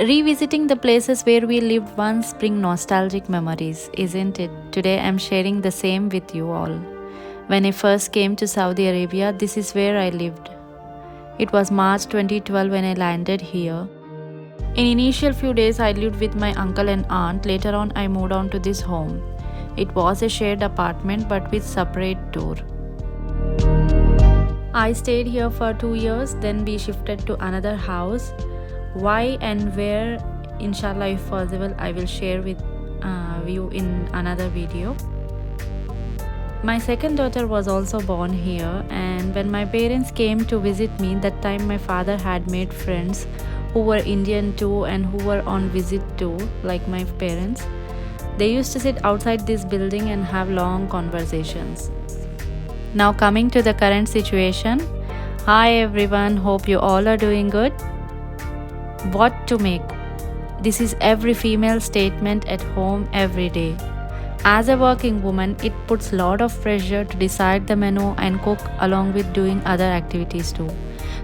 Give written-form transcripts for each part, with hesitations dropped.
Revisiting the places where we lived once bring nostalgic memories, isn't it? Today I'm sharing the same with you all. When I first came to Saudi Arabia, this is where I lived. It was March 2012 when I landed here. In initial few days I lived with my uncle and aunt. Later on I moved on to this home. It was a shared apartment but with separate door. I stayed here for 2 years, then we shifted to another house. Why and where, inshallah, if possible, I will share with you in another video. My second daughter was also born here, and when my parents came to visit me, that time my father had made friends who were Indian too and who were on visit too, like my parents. They used to sit outside this building and have long conversations. Now coming to the current situation. Hi everyone, hope you all are doing good. What to make? This is every female statement at home every day. As a working woman, it puts lot of pressure to decide the menu and cook along with doing other activities too.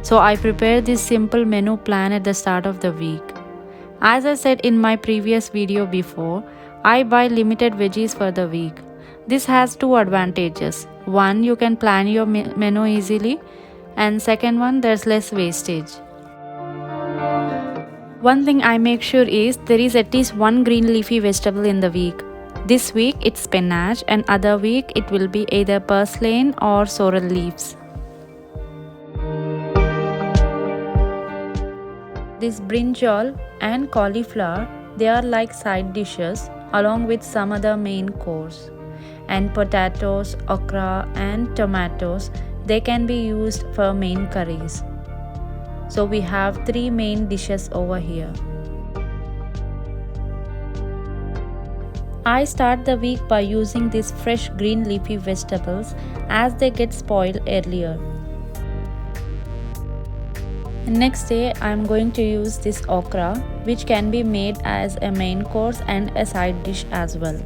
So I prepare this simple menu plan at the start of the week. As I said in my previous video before, I buy limited veggies for the week. This has two advantages. One, you can plan your menu easily, and second one, there's less wastage. One thing I make sure is there is at least one green leafy vegetable in the week. This week it's spinach and other week it will be either purslane or sorrel leaves. This brinjal and cauliflower, they are like side dishes along with some other main course. And potatoes, okra and tomatoes, they can be used for main curries. So we have 3 main dishes over here. I start the week by using these fresh green leafy vegetables as they get spoiled earlier. Next day I am going to use this okra, which can be made as a main course and a side dish as well.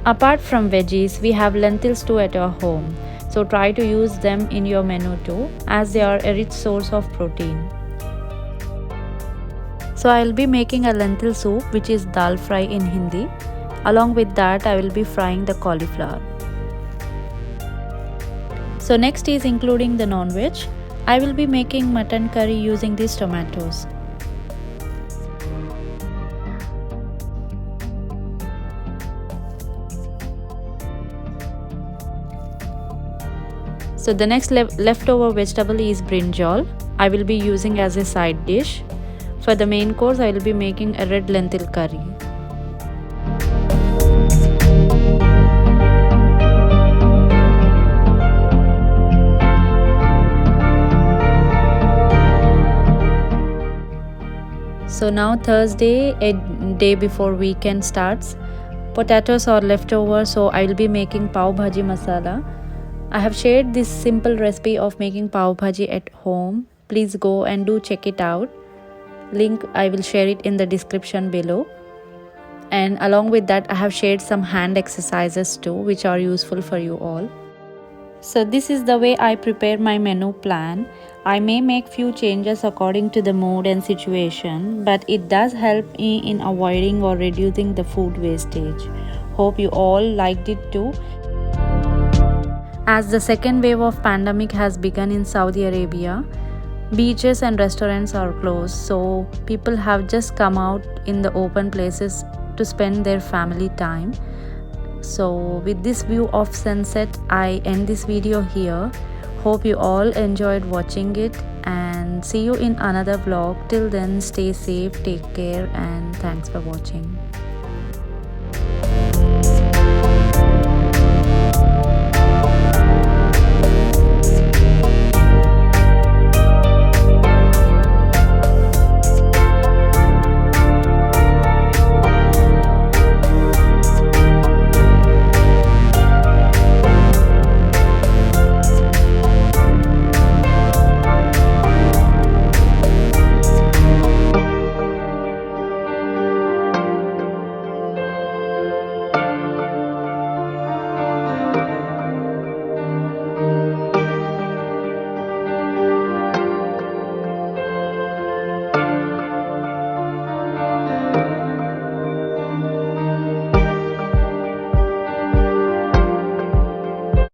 Apart from veggies, we have lentils too at our home. So try to use them in your menu too, as they are a rich source of protein. So I will be making a lentil soup, which is dal fry in Hindi. Along with that, I will be frying the cauliflower. So next is including the non-veg. I will be making mutton curry using these tomatoes. So the next leftover vegetable is brinjal. I will be using as a side dish. For the main course, I will be making a red lentil curry. So now Thursday, a day before weekend starts. Potatoes are leftover, so I will be making pav bhaji masala. I have shared this simple recipe of making pav bhaji at home. Please go and do check it out. Link I will share it in the description below. And along with that, I have shared some hand exercises too, which are useful for you all. So this is the way I prepare my menu plan. I may make few changes according to the mood and situation, but it does help me in avoiding or reducing the food wastage. Hope you all liked it too. As the second wave of pandemic has begun in Saudi Arabia, beaches and restaurants are closed, so people have just come out in the open places to spend their family time. So with this view of sunset, I end this video here. Hope you all enjoyed watching it, and see you in another vlog. Till then, stay safe, take care, and thanks for watching.